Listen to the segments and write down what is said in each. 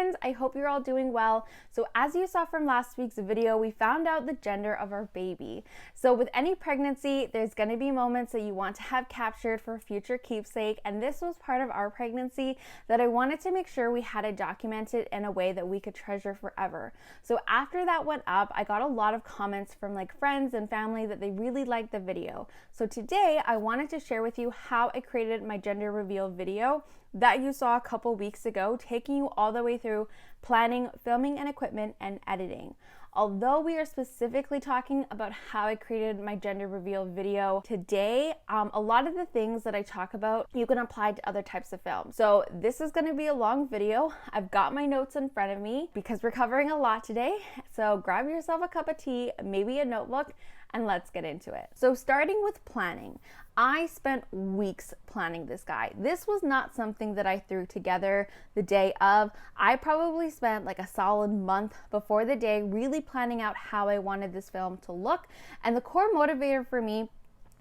friends, I hope you're all doing well. So as you saw from last week's video, we found out the gender of our baby. So with any pregnancy, there's going to be moments that you want to have captured for future keepsake, and this was part of our pregnancy that I wanted to make sure we had it documented in a way that we could treasure forever. So after that went up, I got a lot of comments from like friends and family that they really liked the video. So today I wanted to share with you how I created my gender reveal video that you saw a couple weeks ago, taking you all the way through planning, filming and equipment, and editing. Although we are specifically talking about how I created my gender reveal video today, a lot of the things that I talk about, you can apply to other types of films. So this is going to be a long video. I've got my notes in front of me because we're covering a lot today. So grab yourself a cup of tea, maybe a notebook, and let's get into it. So starting with planning, I spent weeks planning this guy. This was not something that I threw together the day of. I probably spent like a solid month before the day really planning out how I wanted this film to look. And the core motivator for me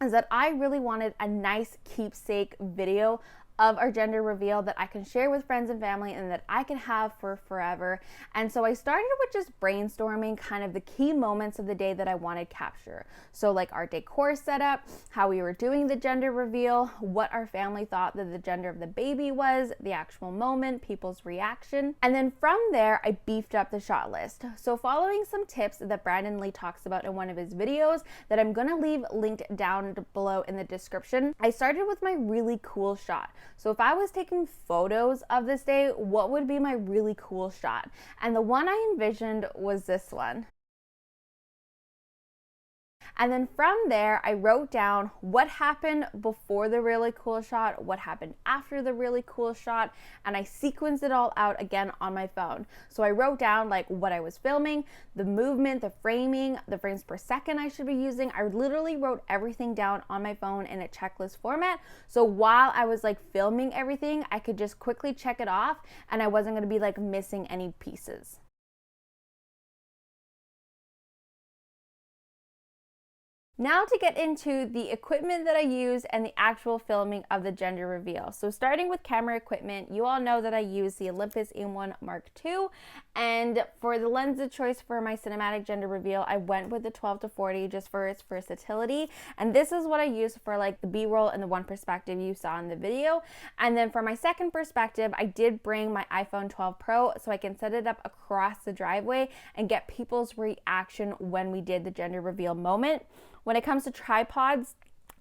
is that I really wanted a nice keepsake video of our gender reveal that I can share with friends and family and that I can have for forever. And so I started with just brainstorming kind of the key moments of the day that I wanted capture. So like our decor setup, how we were doing the gender reveal, what our family thought that the gender of the baby was, the actual moment, people's reaction. And then from there, I beefed up the shot list. So following some tips that Brandon Lee talks about in one of his videos that I'm gonna leave linked down below in the description, I started with my really cool shot. So if I was taking photos of this day, what would be my really cool shot? And the one I envisioned was this one. And then from there, I wrote down what happened before the really cool shot, what happened after the really cool shot, and I sequenced it all out again on my phone. So I wrote down like what I was filming, the movement, the framing, the frames per second I should be using. I literally wrote everything down on my phone in a checklist format. So while I was like filming everything, I could just quickly check it off and I wasn't gonna be like missing any pieces. Now to get into the equipment that I use and the actual filming of the gender reveal. So starting with camera equipment, you all know that I use the Olympus M1 Mark II, and for the lens of choice for my cinematic gender reveal, I went with the 12-40 just for its versatility, and this is what I use for like the B-roll and the one perspective you saw in the video. And then for my second perspective, I did bring my iPhone 12 Pro so I can set it up across the driveway and get people's reaction when we did the gender reveal moment. When it comes to tripods,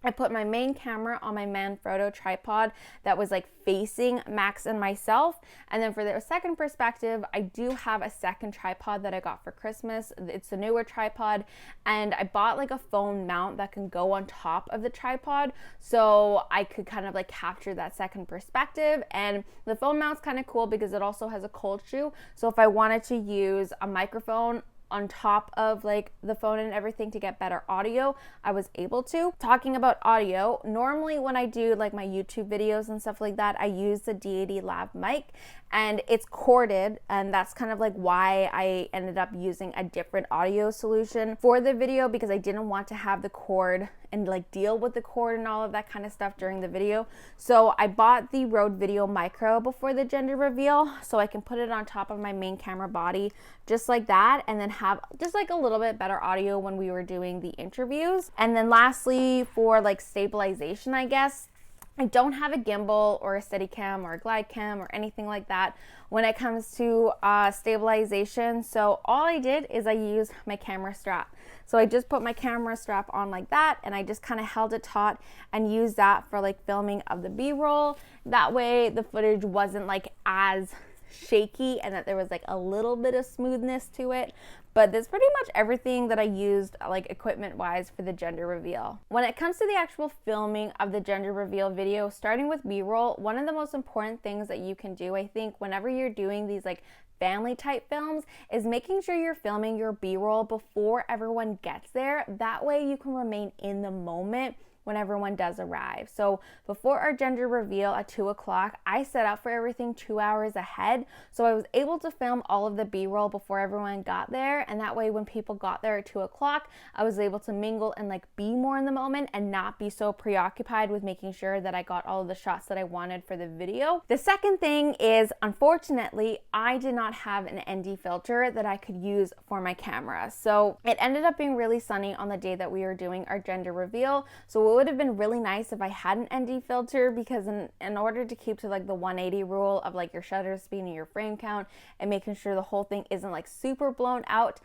I put my main camera on my Manfrotto tripod that was like facing Max and myself. And then for the second perspective, I do have a second tripod that I got for Christmas. It's a newer tripod, and I bought like a phone mount that can go on top of the tripod so I could kind of like capture that second perspective. And the phone mount's kind of cool because it also has a cold shoe. So if I wanted to use a microphone on top of like the phone and everything to get better audio, I was able to. Talking about audio, normally when I do like my YouTube videos and stuff like that, I use the D80 Lav mic and it's corded, and that's kind of like why I ended up using a different audio solution for the video, because I didn't want to have the cord and like deal with the cord and all of that kind of stuff during the video. So I bought the Rode Video Micro before the gender reveal so I can put it on top of my main camera body just like that, and then have just like a little bit better audio when we were doing the interviews. And then lastly, for like stabilization, I guess, I don't have a gimbal or a Steadicam or a glide cam or anything like that when it comes to stabilization. So all I did is I used my camera strap. So I just put my camera strap on like that, and I just kind of held it taut and used that for like filming of the B-roll. That way the footage wasn't like as shaky and that there was like a little bit of smoothness to it. But that's pretty much everything that I used like equipment wise for the gender reveal. When it comes to the actual filming of the gender reveal video, starting with B-roll, one of the most important things that you can do, I think, whenever you're doing these like family type films, is making sure you're filming your B-roll before everyone gets there. That way you can remain in the moment when everyone does arrive. So before our gender reveal at 2 o'clock, I set up for everything 2 hours ahead. So I was able to film all of the B-roll before everyone got there. And that way when people got there at 2 o'clock, I was able to mingle and like be more in the moment and not be so preoccupied with making sure that I got all of the shots that I wanted for the video. The second thing is, unfortunately, I did not have an ND filter that I could use for my camera. So it ended up being really sunny on the day that we were doing our gender reveal. So it would have been really nice if I had an ND filter, because in order to keep to like the 180 rule of like your shutter speed and your frame count and making sure the whole thing isn't like super blown out,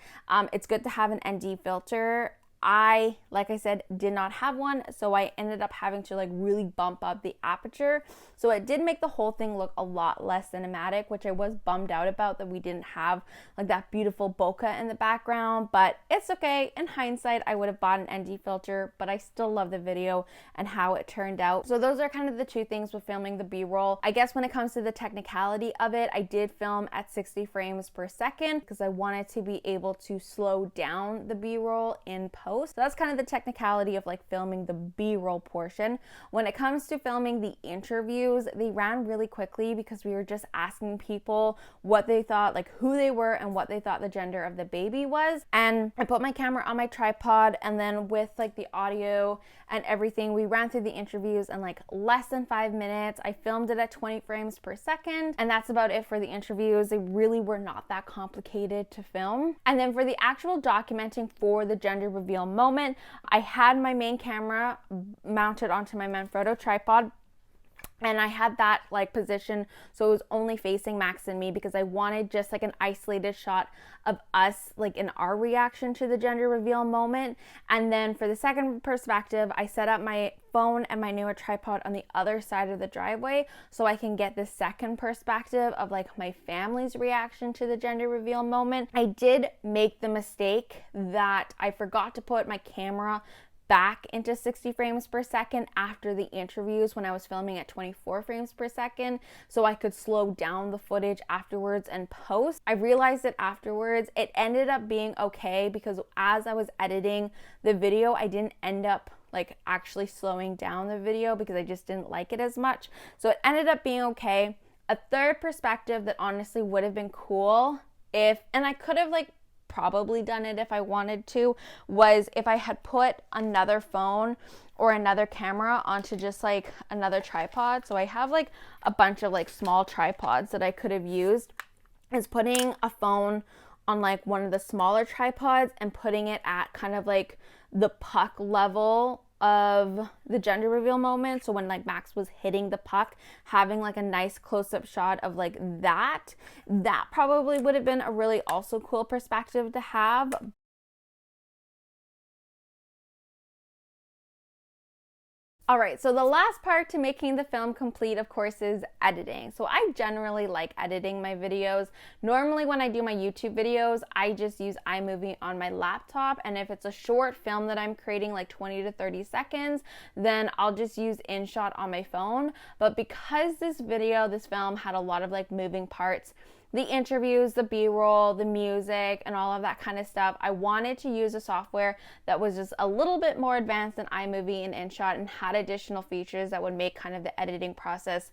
it's good to have an ND filter. I, like I said, did not have one, so I ended up having to like really bump up the aperture. So it did make the whole thing look a lot less cinematic, which I was bummed out about, that we didn't have like that beautiful bokeh in the background, but it's okay. In hindsight, I would have bought an ND filter, but I still love the video and how it turned out. So those are kind of the two things with filming the B-roll. I guess when it comes to the technicality of it, I did film at 60 frames per second because I wanted to be able to slow down the B-roll in post. So that's kind of the technicality of like filming the B-roll portion. When it comes to filming the interviews, they ran really quickly because we were just asking people what they thought, like who they were and what they thought the gender of the baby was. And I put my camera on my tripod, and then with like the audio and everything, we ran through the interviews in like less than 5 minutes. I filmed it at 20 frames per second, and that's about it for the interviews. They really were not that complicated to film. And then for the actual documenting for the gender reveal moment, I had my main camera mounted onto my Manfrotto tripod, and I had that like position so it was only facing Max and me, because I wanted just like an isolated shot of us like in our reaction to the gender reveal moment. And then for the second perspective, I set up my phone and my newer tripod on the other side of the driveway so I can get the second perspective of like my family's reaction to the gender reveal moment. I did make the mistake that I forgot to put my camera back into 60 frames per second after the interviews when I was filming at 24 frames per second, so I could slow down the footage afterwards and post. I realized that afterwards it ended up being okay, because as I was editing the video, I didn't end up like actually slowing down the video because I just didn't like it as much. So it ended up being okay. A third perspective that honestly would have been cool if, and I could have like probably done it if I wanted to, was if I had put another phone or another camera onto just like another tripod. So I have like a bunch of like small tripods that I could have used, is putting a phone on like one of the smaller tripods and putting it at kind of like the puck level of the gender reveal moment. So when like Max was hitting the puck, having like a nice close-up shot of like that probably would have been a really also cool perspective to have. All right, so the last part to making the film complete, of course, is editing. So I generally like editing my videos. Normally when I do my YouTube videos, I just use iMovie on my laptop. And if it's a short film that I'm creating, like 20 to 30 seconds, then I'll just use InShot on my phone. But because this film had a lot of like moving parts, the interviews, the B-roll, the music, and all of that kind of stuff, I wanted to use a software that was just a little bit more advanced than iMovie and InShot and had additional features that would make kind of the editing process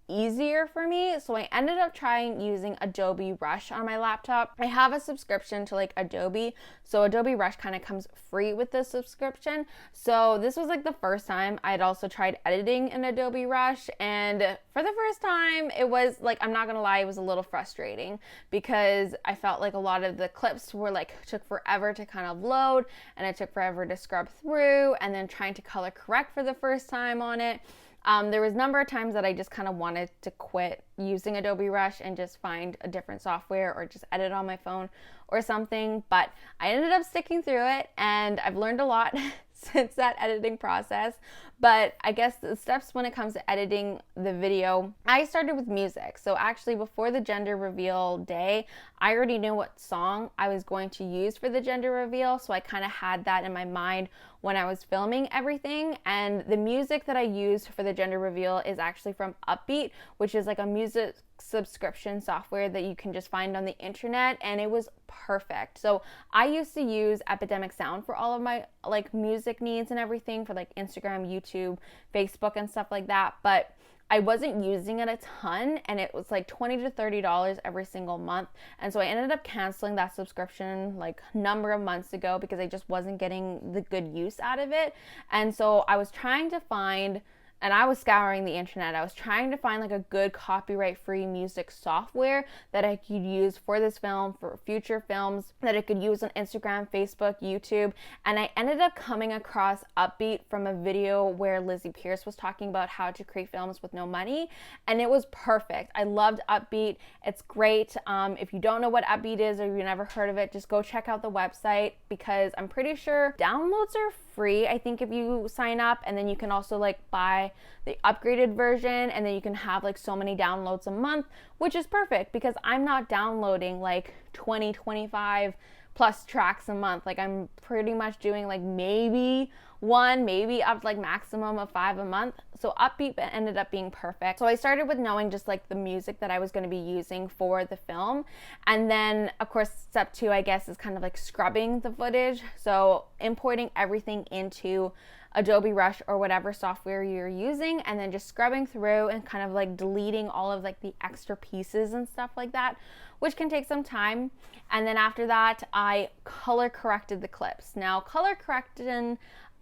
easier for me. So I ended up trying using Adobe Rush on my laptop. I have a subscription to like Adobe, so Adobe Rush kind of comes free with the subscription. So this was like the first time I'd also tried editing in Adobe Rush, and for the first time it was like, I'm not gonna lie, it was a little frustrating because I felt like a lot of the clips were like took forever to kind of load, and it took forever to scrub through, and then trying to color correct for the first time on it. There was a number of times that I just kind of wanted to quit using Adobe Rush and just find a different software or just edit on my phone or something, but I ended up sticking through it, and I've learned a lot since that editing process. But I guess the steps when it comes to editing the video, I started with music. So actually before the gender reveal day, I already knew what song I was going to use for the gender reveal. So I kind of had that in my mind when I was filming everything. And the music that I used for the gender reveal is actually from Upbeat, which is like a music subscription software that you can just find on the internet, and it was perfect. So I used to use Epidemic Sound for all of my like music needs and everything for like Instagram, YouTube, Facebook and stuff like that, but I wasn't using it a ton, and it was like $20 to $30 every single month. And so I ended up canceling that subscription like a number of months ago because I just wasn't getting the good use out of it. And so I was trying to find, and I was scouring the internet, I was trying to find like a good copyright-free music software that I could use for this film, for future films, that I could use on Instagram, Facebook, YouTube. And I ended up coming across Upbeat from a video where Lizzie Pierce was talking about how to create films with no money. And it was perfect. I loved Upbeat. It's great. If you don't know what Upbeat is or you've never heard of it, just go check out the website, because I'm pretty sure downloads are free, I think, if you sign up, and then you can also like buy the upgraded version, and then you can have like so many downloads a month, which is perfect because I'm not downloading like 20, 25 plus tracks a month. Like I'm pretty much doing like maybe one, maybe up to like maximum of 5 a month. So Upbeat ended up being perfect. So I started with knowing just like the music that I was going to be using for the film. And then of course step 2, I guess, is kind of like scrubbing the footage. So importing everything into Adobe Rush or whatever software you're using, and then just scrubbing through and kind of like deleting all of like the extra pieces and stuff like that, which can take some time. And then after that, I color corrected the clips. Now, color correcting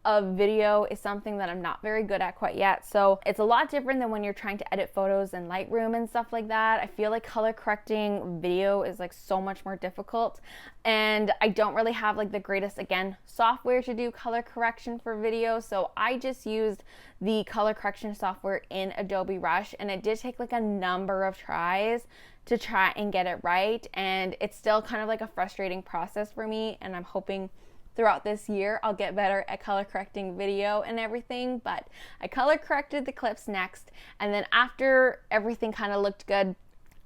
a video is something that I'm not very good at quite yet. So it's a lot different than when you're trying to edit photos in Lightroom and stuff like that. I feel like color correcting video is like so much more difficult, and I don't really have like the greatest, again, software to do color correction for video. So I just used the color correction software in Adobe Rush, and it did take like a number of tries to try and get it right, and it's still kind of like a frustrating process for me, and I'm hoping throughout this year I'll get better at color correcting video and everything. But I color corrected the clips next, and then after everything kind of looked good,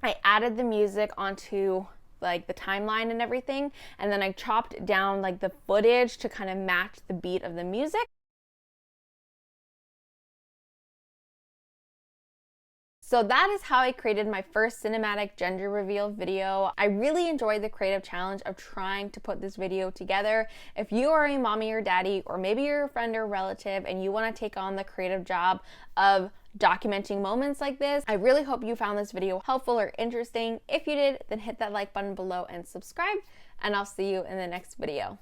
I added the music onto like the timeline and everything, and then I chopped down like the footage to kind of match the beat of the music. So that is how I created my first cinematic gender reveal video. I really enjoyed the creative challenge of trying to put this video together. If you are a mommy or daddy, or maybe you're a friend or relative and you want to take on the creative job of documenting moments like this, I really hope you found this video helpful or interesting. If you did, then hit that like button below and subscribe, and I'll see you in the next video.